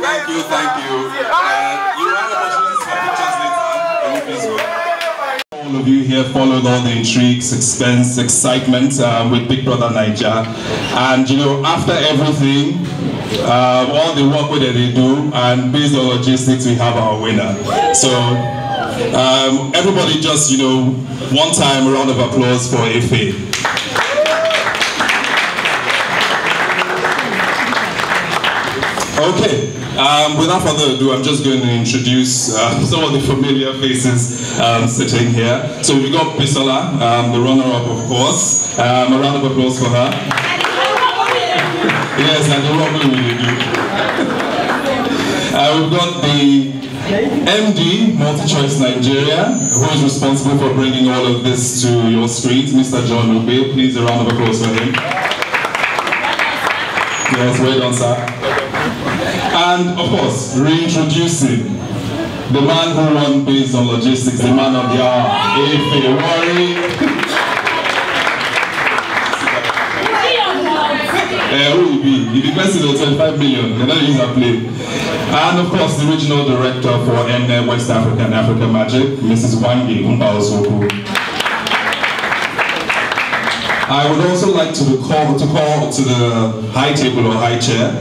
thank you. You have opportunities for pictures later. Can you please go? All of you here followed all the intrigue, suspense, excitement with Big Brother Naija. And you know, after everything, all the work that they do, and based on logistics, we have our winner. So everybody just, you know, one time, a round of applause for Efe. Okay, without further ado, I'm just going to introduce some of the familiar faces sitting here. So we've got Bisola, the runner-up, of course. A round of applause for her. Yes, and the robbery we do. We've got the MD, Multi-Choice Nigeria, who is responsible for bringing all of this to your screens, Mr. John Ube. Please, a round of applause for him. Yes, well done, sir. And of course, reintroducing the man who won based on logistics, the man of the hour, Efe Worry. Who will be? If the person is 25 million, they're not using a play. And of course, the regional director for N West Africa and Africa Magic, Mrs. Wangi Umbaosoku. I would also like to call to the high table or high chair,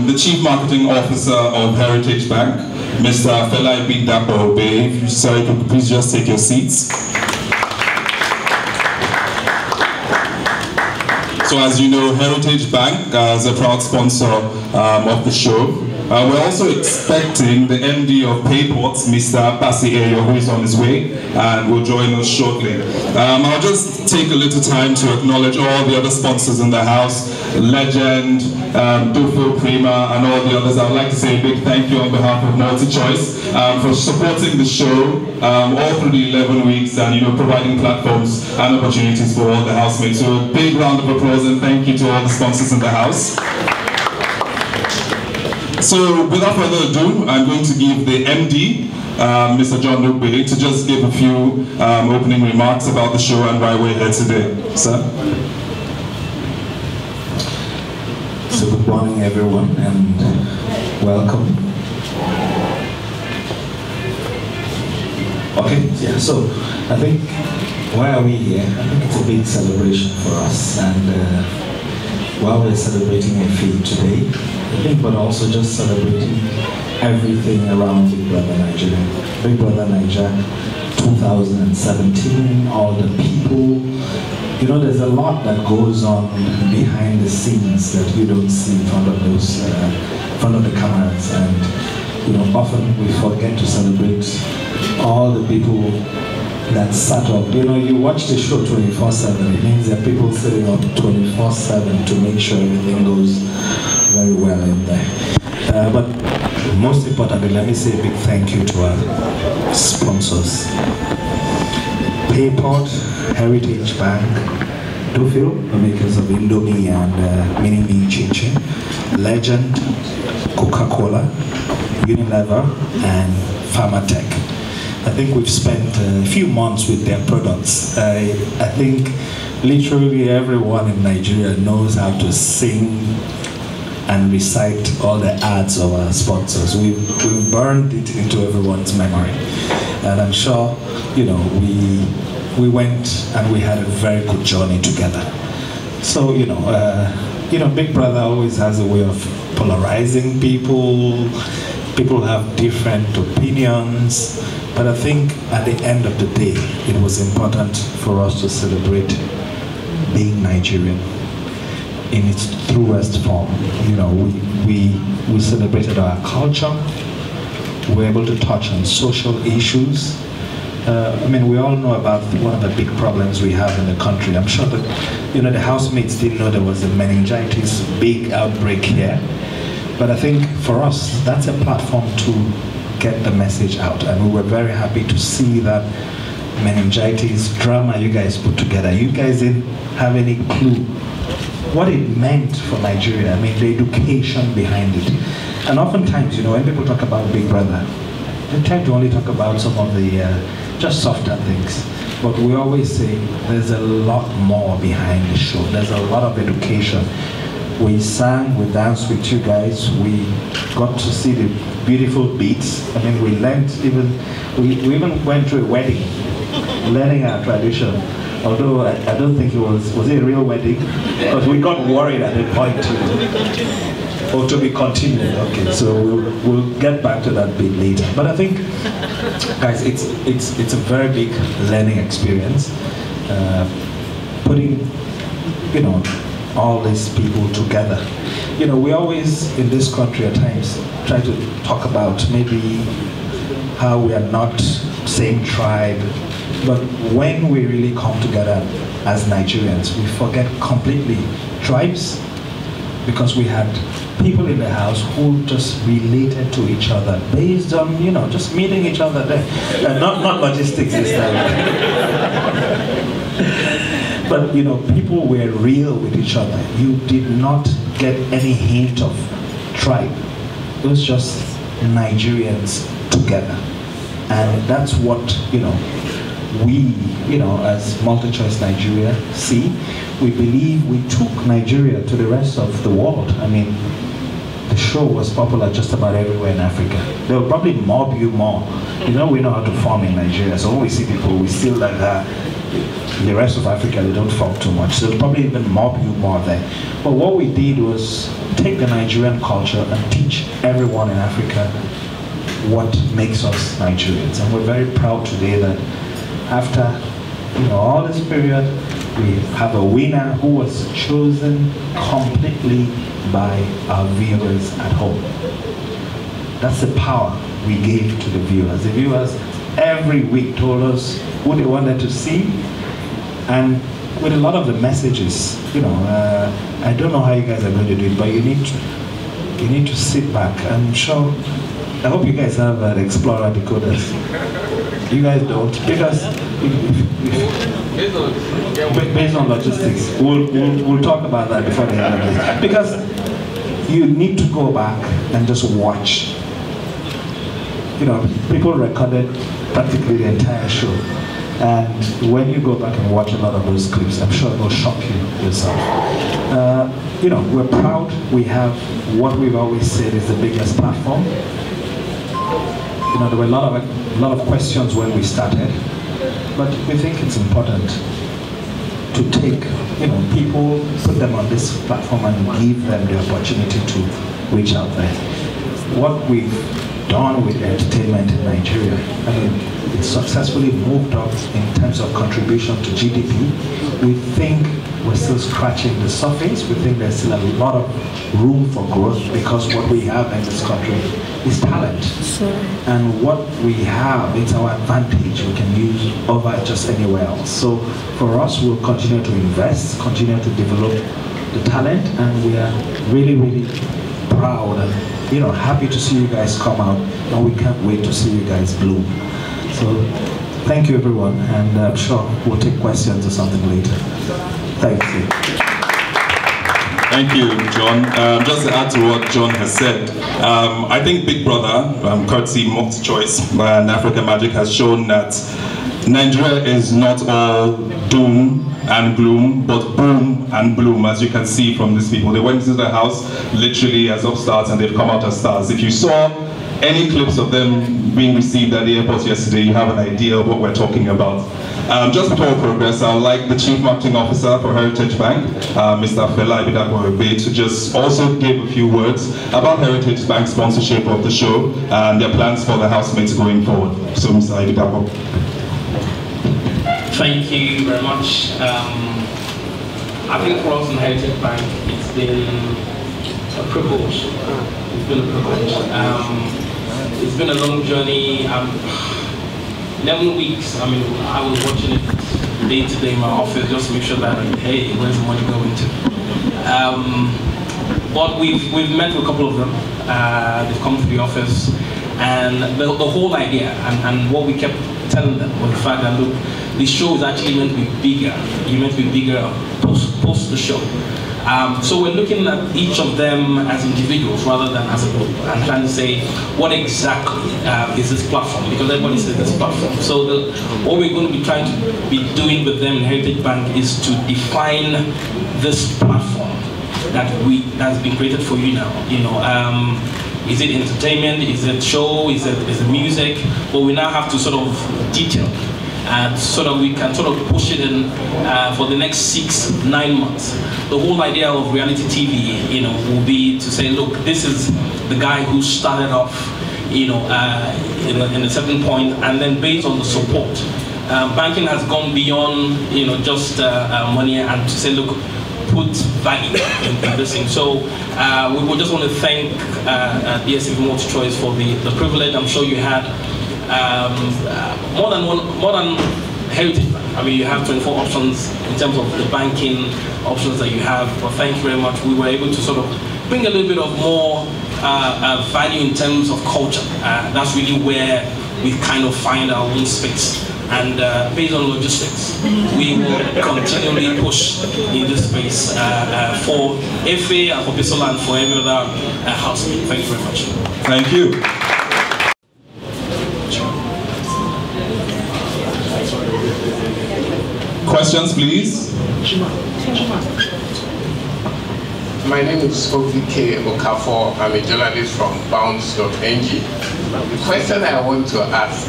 the Chief Marketing Officer of Heritage Bank, Mr. Felai Dapo Obe. Sorry, could you please just take your seats. So as you know, Heritage Bank is a proud sponsor of the show. We're also expecting the MD of Payports, Mr. Basi Eyo, who is on his way and will join us shortly. I'll just take a little time to acknowledge all the other sponsors in the house, Legend, Dufo Prima, and all the others. I would like to say a big thank you on behalf of Multi-Choice for supporting the show all through the 11 weeks and, you know, providing platforms and opportunities for all the housemates. So a big round of applause and thank you to all the sponsors in the house. So without further ado, I'm going to give the MD, Mr. John Ube, to just give a few opening remarks about the show and why we're here today. Sir? So good morning everyone and welcome. Okay, yeah, so I think, why are we here? I think it's a big celebration for us, and while we're celebrating Efe today, I think, but also just celebrating everything around Big Brother Nigeria. Big Brother Naija 2017, all the people. You know, there's a lot that goes on behind the scenes that you don't see in front of those, front of the cameras, and you know, often we forget to celebrate all the people that sat up. You know, you watch the show 24/7. It means there are people sitting up 24/7 to make sure everything goes very well in there. But most importantly, let me say a big thank you to our sponsors. Payport, Heritage Bank, Dufil, the makers of Indomie and Mini Me Chin Chin, Legend, Coca-Cola, Unilever, and Pharmatech. I think we've spent a few months with their products. I think literally everyone in Nigeria knows how to sing and recite all the ads of our sponsors. We've burned it into everyone's memory. And I'm sure, you know, we went and we had a very good journey together. So, you know, Big Brother always has a way of polarizing people. People have different opinions. But I think at the end of the day, it was important for us to celebrate being Nigerian in its truest form. You know, we celebrated our culture. We were able to touch on social issues. I mean, we all know about one of the big problems we have in the country. I'm sure that, you know, the housemates didn't know there was a meningitis big outbreak here. But I think for us, that's a platform to get the message out. And we were very happy to see that meningitis drama you guys put together. You guys didn't have any clue what it meant for Nigeria. I mean, the education behind it. And oftentimes, you know, when people talk about Big Brother, they tend to only talk about some of the just softer things. But we always say there's a lot more behind the show. There's a lot of education. We sang, we danced with you guys. We got to see the beautiful beats. I mean, we learned we even went to a wedding, learning our tradition. Although I don't think it was it a real wedding? Because we got worried at a point or to be continued. Okay, so we'll get back to that bit later. But I think, guys, it's a very big learning experience. Putting, all these people together. We always, in this country at times, try to talk about maybe how we are not same tribe, but when we really come together as Nigerians, we forget completely tribes, because we had people in the house who just related to each other based on, just meeting each other there. Not logistics this time. But people were real with each other. You did not get any hint of tribe. It was just Nigerians together. And that's what, we, as MultiChoice Nigeria see. We believe we took Nigeria to the rest of the world. I mean, the show was popular just about everywhere in Africa. They will probably mob you more. We know how to farm in Nigeria, so when we see people, we still like that. The rest of Africa, they don't farm too much, so they'll probably even mob you more there. But what we did was take the Nigerian culture and teach everyone in Africa what makes us Nigerians. And we're very proud today that after all this period, we have a winner who was chosen completely by our viewers at home. That's the power we gave to the viewers. The viewers every week told us who they wanted to see, and with a lot of the messages, I don't know how you guys are going to do it, but you need to sit back and show. I hope you guys have an Explorer decoders. You guys don't, because based on logistics, we'll talk about that before the end of this. Because you need to go back and just watch. People recorded practically the entire show. And when you go back and watch a lot of those clips, I'm sure it will shock you yourself. We're proud. We have what we've always said is the biggest platform. There were a lot of questions when we started, but we think it's important to take, people, put them on this platform and give them the opportunity to reach out there. What we've done with entertainment in Nigeria, it's successfully moved up in terms of contribution to GDP. We think we're still scratching the surface. We think there's still a lot of room for growth, because what we have in this country is talent. Sure. And what we have, it's our advantage we can use over just anywhere else. So for us, we'll continue to invest, continue to develop the talent, and we are really, really proud and happy to see you guys come out, and we can't wait to see you guys bloom. So thank you everyone, and I'm sure we'll take questions or something later. Thank you. Thank you, John. Just to add to what John has said, I think Big Brother, courtesy MultiChoice and Africa Magic, has shown that Nigeria is not all doom and gloom, but boom and bloom, as you can see from these people. They went into the house literally as upstarts, and they've come out as stars. If you saw any clips of them being received at the airport yesterday, you have an idea of what we're talking about. Just before we progress, I'd like the Chief Marketing Officer for Heritage Bank, Mr. Fela Ibidapo, to just also give a few words about Heritage Bank's sponsorship of the show and their plans for the housemates going forward. So, Mr. Ibidapo. Thank you very much. I think for us in Heritage Bank, it's been a privilege. It's been a privilege. It's been a long journey. 11 weeks, I was watching it day to day in my office just to make sure that, hey, where's the money going to? But we've met with a couple of them. They've come to the office, and the whole idea and what we kept telling them was the fact that, look, the show is actually meant to be bigger. You're meant to be bigger post the show. So we're looking at each of them as individuals rather than as a group, and trying to say what exactly is this platform, because everybody says this platform. So what we're going to be trying to be doing with them in Heritage Bank is to define this platform that's been created for you now. You know, is it entertainment? Is it show? Is it music? But we now have to sort of detail, so that we can sort of push it in for the next 6-9 months. The whole idea of reality TV, you know, will be to say, look, this is the guy who started off, you know, in a certain point, and then based on the support, banking has gone beyond, you know, just money, and to say, look, put value in this thing. So we would just want to thank DSTV MultiChoice for the privilege. I'm sure you had more than Heritage Bank. I mean, you have 24 options in terms of the banking options that you have. But thank you very much. We were able to sort of bring a little bit of more value in terms of culture. That's really where we kind of find our own space. And based on logistics, we will continually push in this space for FA and for Bisola and for every other housemate. Thank you very much. Thank you. Questions, please. My name is Ovike Okafor. I'm a journalist from bounce.ng. The question I want to ask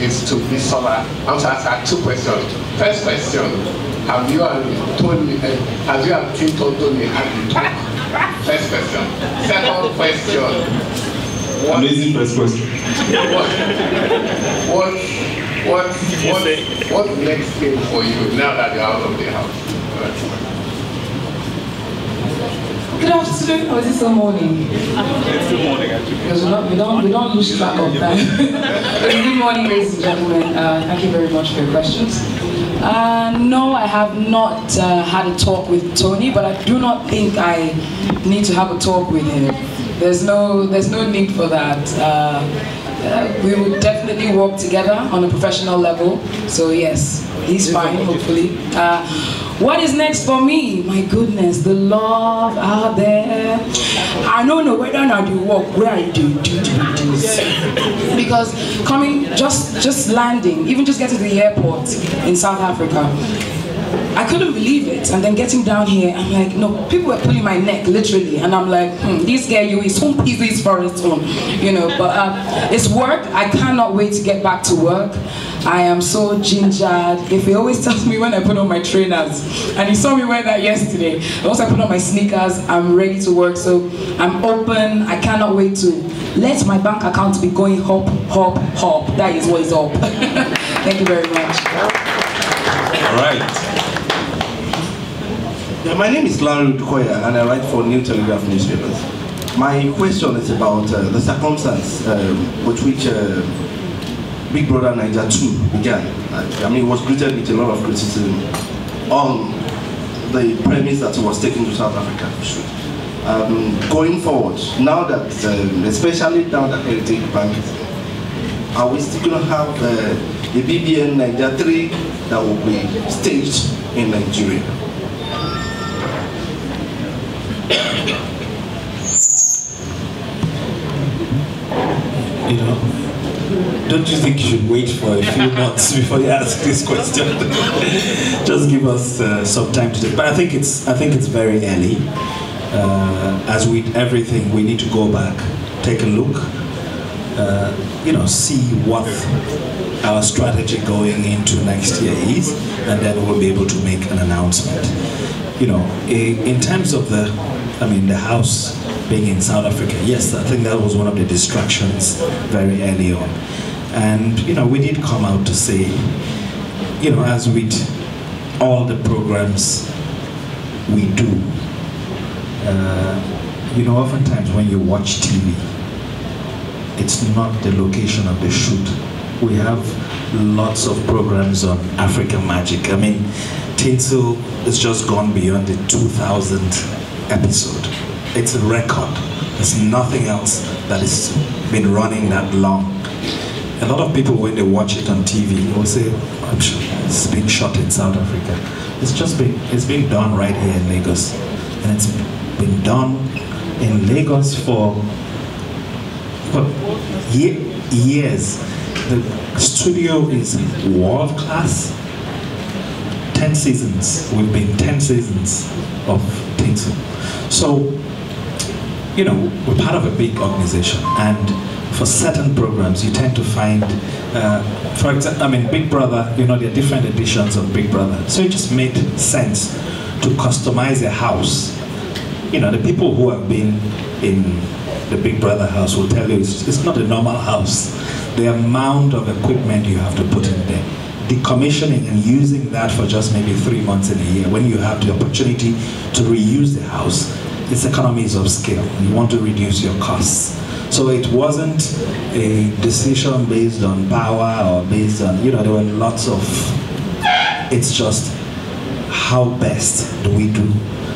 is to Bisola. I want to ask her 2 questions. First question, have you and Tim Tony had you talk? First question. Second question. Amazing first question. What's next thing for you now that you're out of the house? Good afternoon, or is it still morning? It's still morning, actually. Because we don't lose track of time. Good morning, ladies and gentlemen. Thank you very much for your questions. No, I have not had a talk with Tony, but I do not think I need to have a talk with him. There's no need for that. We would definitely work together on a professional level. So yes, he's fine, hopefully. What is next for me? My goodness, the love out there. I don't know whether or not you work where I do this. Because coming, just landing, even just getting to the airport in South Africa, I couldn't believe it. And then getting down here, I'm like, no, people were pulling my neck, literally. And I'm like, this girl, you is home pieces for its own. You know, but it's work. I cannot wait to get back to work. I am so gingered. If he always tells me when I put on my trainers, and he saw me wear that yesterday, once I put on my sneakers, I'm ready to work. So I'm open. I cannot wait to let my bank account be going hop, hop, hop. That is what is up. Thank you very much. All right. My name is Larry Dukoya, and I write for New Telegraph newspapers. My question is about the circumstance with which Big Brother Naija 2 began. I mean, it was greeted with a lot of criticism on the premise that it was taken to South Africa. Going forward, now that, especially now that Heritage Bank is in, are we still going to have the BBNaija 3 that will be staged in Nigeria? You know, don't you think you should wait for a few months before you ask this question? Just give us some time to do. But I think it's very early. As with everything, we need to go back, take a look, you know, see what our strategy going into next year is, and then we'll be able to make an announcement. You know, in terms of the house being in South Africa, yes, I think that was one of the distractions very early on. And, you know, we did come out to say, you know, as with all the programs we do, you know, oftentimes when you watch TV, it's not the location of the shoot. We have lots of programs on African Magic. I mean, Tinsel has just gone beyond the 2000 episode. It's a record. There's nothing else that has been running that long. A lot of people, when they watch it on TV, will say, I'm sure it's been shot in South Africa. It's been done right here in Lagos. And it's been done in Lagos for years. The studio is world class. 10 seasons. We've been 10 seasons of Tinsel. So, you know, we're part of a big organization, and for certain programs, you tend to find, for example, I mean, Big Brother, you know, there are different editions of Big Brother. So it just made sense to customize a house. You know, the people who have been in the Big Brother house will tell you it's not a normal house. The amount of equipment you have to put in there, decommissioning and using that for just maybe 3 months in a year, when you have the opportunity to reuse the house, it's economies of scale. You want to reduce your costs. So it wasn't a decision based on power or based on, you know, there were lots of, it's just how best do we do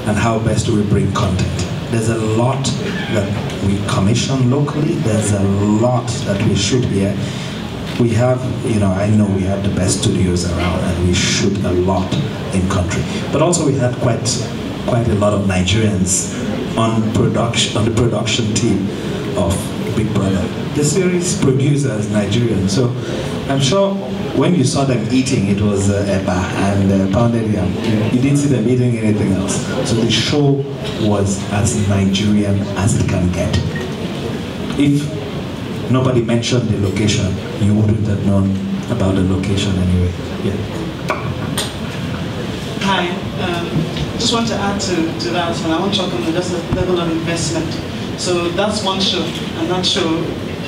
and how best do we bring content. There's a lot that we commission locally, there's a lot that we shoot here. We have, you know, I know we have the best studios around and we shoot a lot in country. But also we had quite a lot of Nigerians on the production team of Big Brother. The series producer is Nigerian, so I'm sure when you saw them eating, it was eba and pounded yam. You didn't see them eating anything else. So the show was as Nigerian as it can get. If nobody mentioned the location, you wouldn't have known about the location anyway. Yeah. Hi, just want to add to that, and I want to talk on just the level of investment. So that's one show, and that show,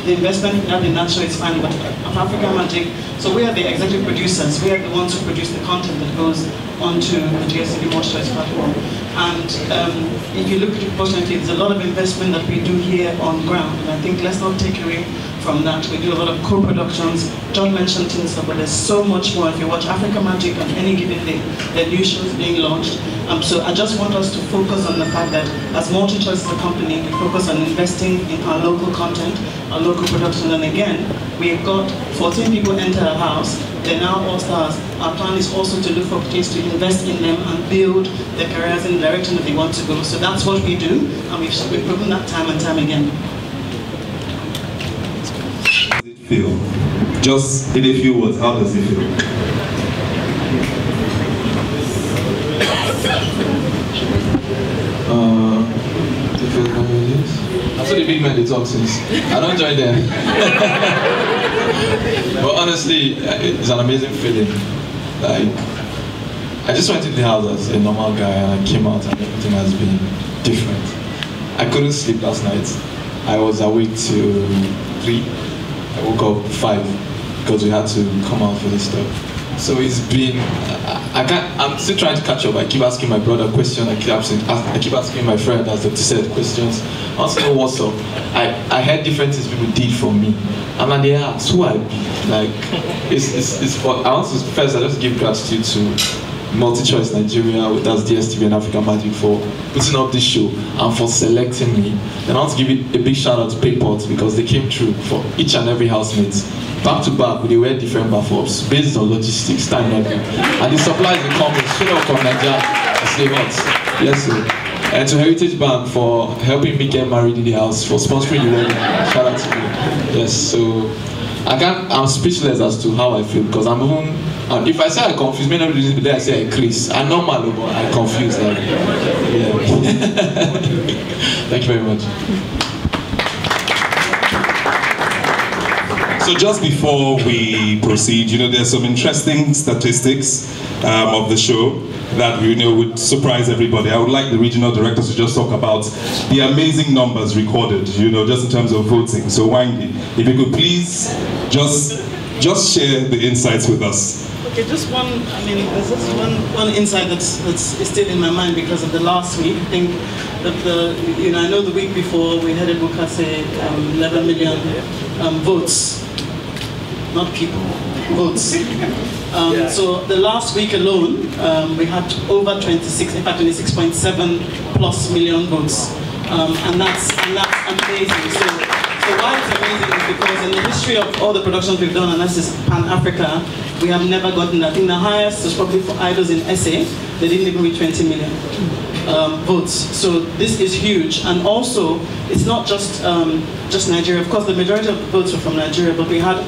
the investment in that show is fine, but of African Magic, so we are the executive producers, we are the ones who produce the content that goes onto the GSTV Watch Choice platform. And if you look at it proportionately, there's a lot of investment that we do here on ground, and I think let's not take away from that. We do a lot of co-productions. John mentioned things, but there's so much more. If you watch Africa Magic on any given day, there are new shows being launched. So I just want us to focus on the fact that as MultiChoice as a company, we focus on investing in our local content, our local production. And again, we've got 14 people enter our house. They're now all stars. Our plan is also to look for opportunities to invest in them and build their careers in the direction that they want to go. So that's what we do, and we've proven that time and time again. Feel? Just in a few words, how does it feel? I saw the big man they talk since. I don't join them. But honestly, it's an amazing feeling. Like, I just went into the house as a normal guy and I came out and everything has been different. I couldn't sleep last night. I was awake till 3. I woke up 5 because we had to come out for this stuff. So it's been, I'm still trying to catch up. I keep asking my brother questions, I keep asking my friend, as Dr. said, questions. I want to know what's up. I heard different things people did for me. I'm like, they ask who I be. Like, it's I want to first, I just give gratitude to MultiChoice Nigeria, that's DSTV and African Magic, for putting up this show and for selecting me. And I want to give it a big shout out to Payport because they came through for each and every housemate. Back to back, they wear different buffs based on logistics, time level. And the supplies will come straight up from Nigeria to save us. Yes, sir. And to Heritage Bank for helping me get married in the house, for sponsoring the wedding. Shout out to you. Yes, so I'm speechless as to how I feel because I'm even, and if I say I confuse, many of the day I say I increase. I'm normal, but I confuse. Like, yeah. Thank you very much. So just before we proceed, you know, there's some interesting statistics of the show that we know would surprise everybody. I would like the regional directors to just talk about the amazing numbers recorded, you know, just in terms of voting. So Wangi, if you could please just share the insights with us. Okay, just one, I mean, there's just one insight that's still in my mind because of the last week. I think that you know, I know the week before we had a book at say 11 million votes. Not people, votes. So the last week alone, we had over 26.7+ million votes, and that's amazing. So why it's amazing is because in the history of all the productions we've done, and this is Pan-Africa, we have never gotten that. I think the highest was probably for Idols in SA. They didn't even reach 20 million votes. So this is huge, and also it's not just Nigeria. Of course, the majority of the votes were from Nigeria, but we had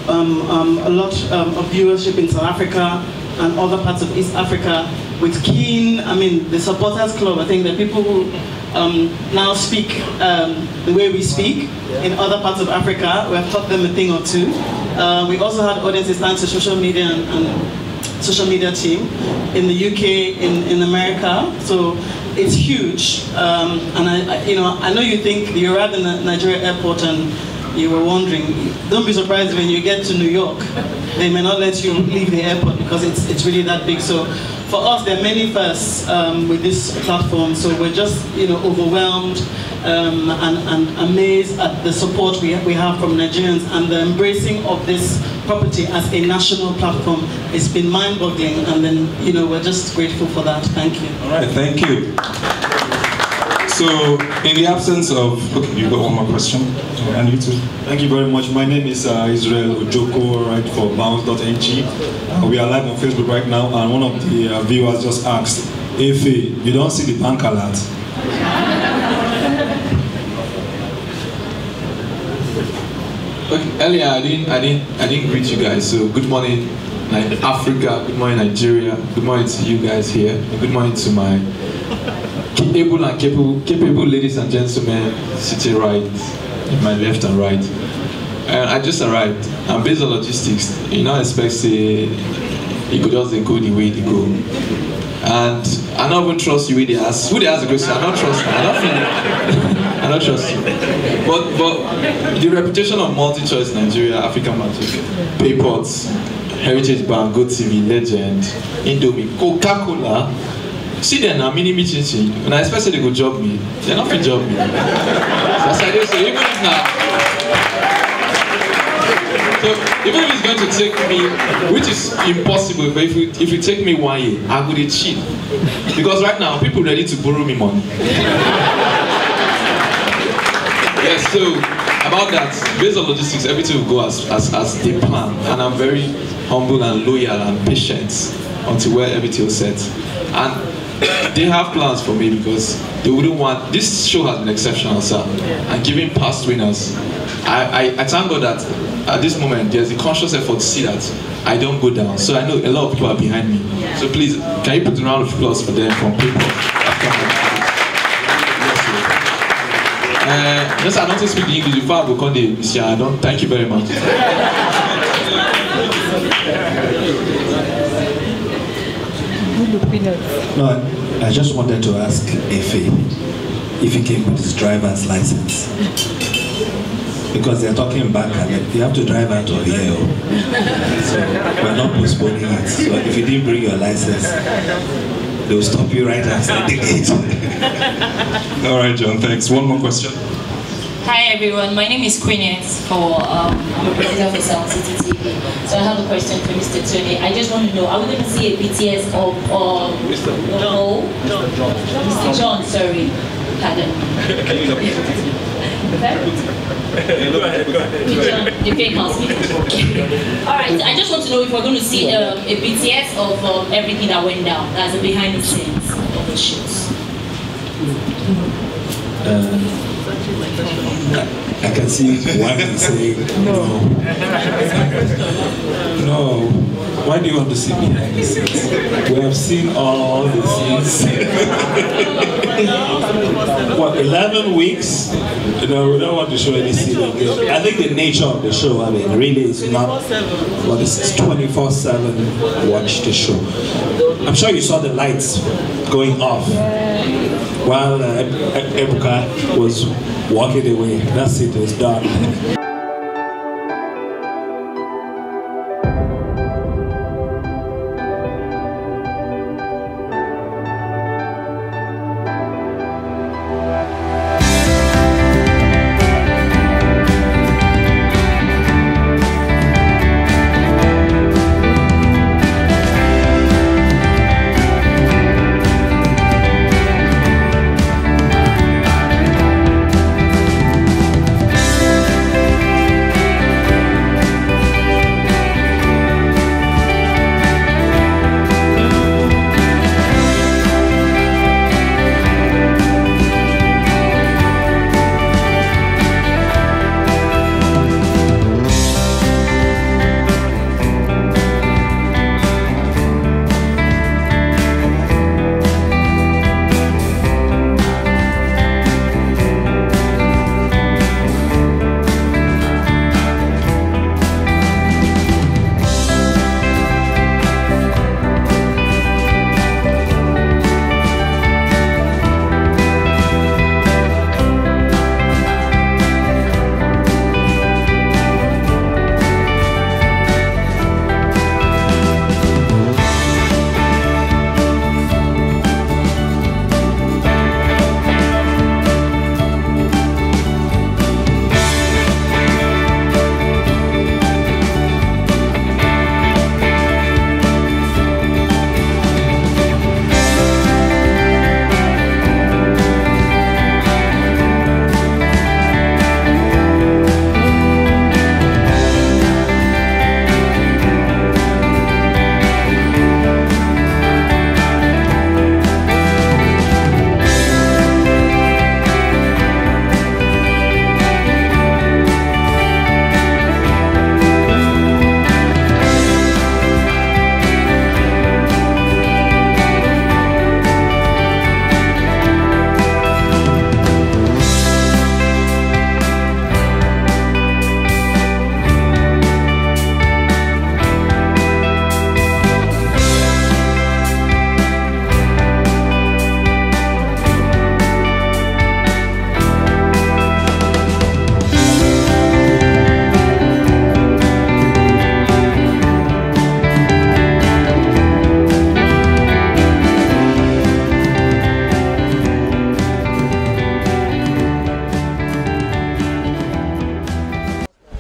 a lot of viewership in South Africa and other parts of East Africa with keen, I mean, the supporters club, I think the people who now speak the way we speak in other parts of Africa. We have taught them a thing or two. We also had audiences thanks to social media and social media team in the UK, in America. So it's huge. And I know you think you arrived in the Nigeria airport and you were wondering. Don't be surprised when you get to New York. They may not let you leave the airport because it's really that big. So for us, there are many firsts with this platform. So we're just overwhelmed and amazed at the support we have from Nigerians, and the embracing of this property as a national platform. It's been mind-boggling, and then we're just grateful for that. Thank you. All right, thank you. So, in the absence of, okay, you got one more question, and you too. Thank you very much. My name is Israel Ojoko, right, for bounce.ng. We are live on Facebook right now, and one of the viewers just asked, if you don't see the bank alert. Okay, earlier I didn't greet you guys. So good morning, Africa. Good morning, Nigeria. Good morning to you guys here. And good morning to my able and capable ladies and gentlemen sitting right, in my left and right. And I just arrived. I'm based on logistics. You know, I expect say you could just go the way they go. And I don't even trust you with the ask. Who they ask the question? I don't trust you. I don't feel it. I don't trust you. But the reputation of multi-choice Nigeria, African Magic, Payports, Heritage Bank, GoTV, Legend, Indomie, Coca-Cola. See them now, mini meeting. When I expect they go job me, they're not going to job me. That's how they say, even if now. So even if it's going to take me, which is impossible, but if you take me 1 year, I would cheat. Because right now, people ready to borrow me money. Yes, so about that, based on logistics, everything will go as they plan. And I'm very humble and loyal and patient until where everything is set. And they have plans for me because they wouldn't want, this show has been exceptional, sir. And giving past winners, I thank God that at this moment there's a conscious effort to see that I don't go down. So I know a lot of people are behind me. So please, can you put a round of applause for them from people? Yes, I don't speak English. Before I go on the mission, I don't. Thank you very much. No, I just wanted to ask Efe if he came with his driver's license. Because they're talking back and you have to drive out of here. So we're not postponing it. So if you didn't bring your license, they will stop you right outside the gate. All right, John, thanks. One more question. Hi everyone, my name is Queenette I'm a producer for Sound City TV. So I have a question for Mr. Tony. I just want to know, are we going to see a BTS of Mr. John, sorry. Pardon. Go ahead. The fake house meeting. Alright, I just want to know if we're going to see a BTS of everything that went down as a behind the scenes of the shoots. I can see why he's saying no. No. Why do you want to see behind the scenes? We have seen all the scenes. What, 11 weeks? We don't want to show any scene again. I think the nature of the show, really is not what it's 24/7 watch the show. I'm sure you saw the lights going off while Ebuka was walking away. That's it, it was done.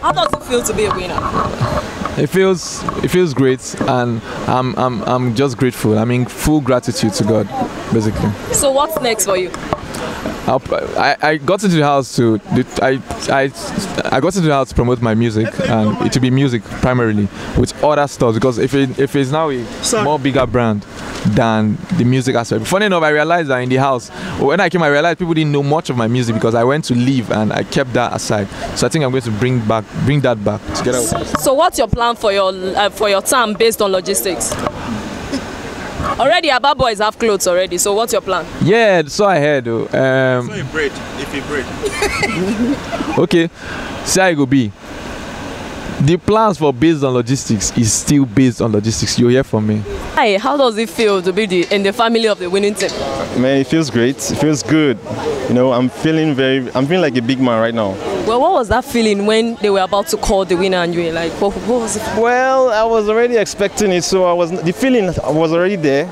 How does it feel to be a winner? It feels great, and I'm just grateful. I mean, full gratitude to God, basically. So what's next for you? I got into the house to I got into the house to promote my music, and it will be music primarily with other stuff, because if it's now a more bigger brand than the music aspect. Funny enough, I realized that in the house when I came, I realized people didn't know much of my music because I went to leave and I kept that aside. So I think I'm going to bring that back together with us. So what's your plan for your term based on logistics? Already, Abba boys have clothes already. So what's your plan? Yeah, so I heard. So you braid, if you braid. Okay, see how it go be. The plans for based on logistics is still based on logistics. You'll hear from me. Hi, how does it feel to be in the family of the winning team? Man, it feels great. It feels good. You know, I'm feeling like a big man right now. Well, what was that feeling when they were about to call the winner and you were like, what was it? Well, I was already expecting it, so the feeling was already there.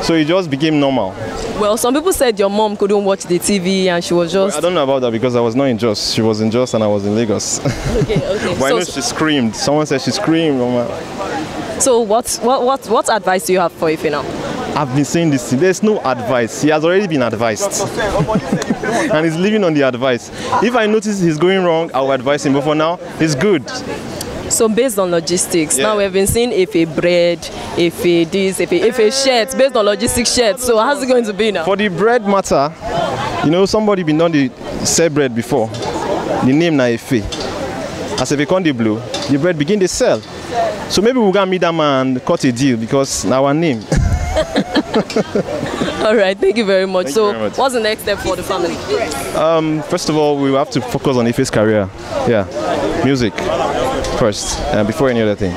So it just became normal. Well, some people said your mom couldn't watch the TV and she was just... Well, I don't know about that because I was not in Jos. She was in Jos and I was in Lagos. Okay. But I know she screamed. Someone said she screamed. So what advice do you have for Ife now? I've been saying this. There's no advice. He has already been advised. And he's living on the advice. If I notice he's going wrong, I'll advise him. But for now, he's good. So based on logistics, now we've been seeing Ife bread, Ife this, Ife shirts, based on logistics shirts. So how's it going to be now? For the bread matter, you know, somebody been done the sell bread before. The name na Ife. As if it can't blue, the bread begin to sell. So maybe we're gonna meet that man and cut a deal because now our name. All right, thank you very much. Thank you very much. What's the next step for the family? First of all, we have to focus on Ife's career. Yeah, music first, before any other thing.